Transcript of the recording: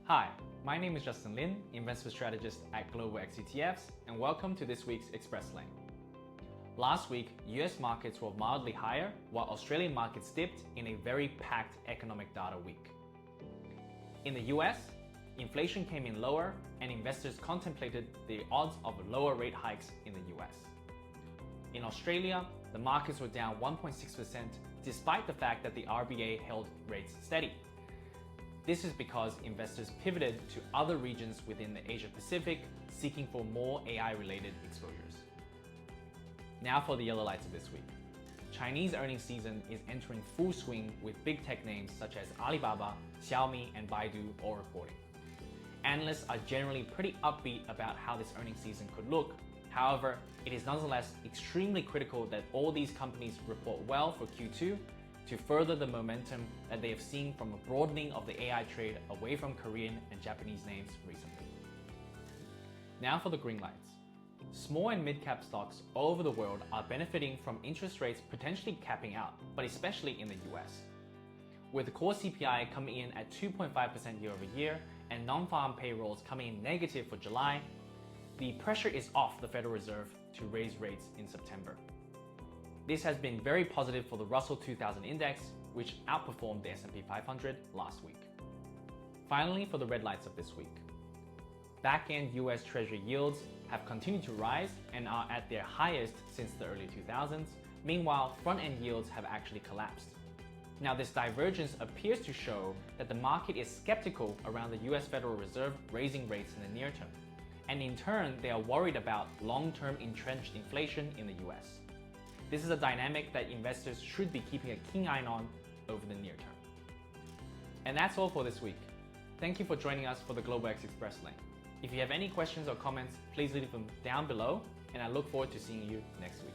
Hi, my name is Justin Lin, investment strategist at Global X ETFs, and welcome to this week's Express Lane. Last week, US markets were mildly higher, while Australian markets dipped in a very packed economic data week. In the US, inflation came in lower, and investors contemplated the odds of lower rate hikes in the US. In Australia, the markets were down 1.6% despite the fact that the RBA held rates steady. This is because investors pivoted to other regions within the Asia Pacific, seeking for more AI-related exposures. Now for the yellow lights of this week. Chinese earnings season is entering full swing with big tech names such as Alibaba, Xiaomi, and Baidu all reporting. Analysts are generally pretty upbeat about how this earnings season could look. However, it is nonetheless extremely critical that all these companies report well for Q2 to further the momentum that they have seen from a broadening of the AI trade away from Korean and Japanese names recently. Now for the green lights. Small and mid-cap stocks all over the world are benefiting from interest rates potentially capping out, but especially in the US. With the core CPI coming in at 2.5% year over year and non-farm payrolls coming in negative for July, the pressure is off the Federal Reserve to raise rates in September. This has been very positive for the Russell 2000 index, which outperformed the S&P 500 last week. Finally, for the red lights of this week. Back-end US Treasury yields have continued to rise and are at their highest since the early 2000s. Meanwhile, front-end yields have actually collapsed. Now, this divergence appears to show that the market is skeptical around the US Federal Reserve raising rates in the near term. And in turn, they are worried about long-term entrenched inflation in the US. This is a dynamic that investors should be keeping a keen eye on over the near term. And that's all for this week. Thank you for joining us for the Global X Express Lane. If you have any questions or comments, please leave them down below, and I look forward to seeing you next week.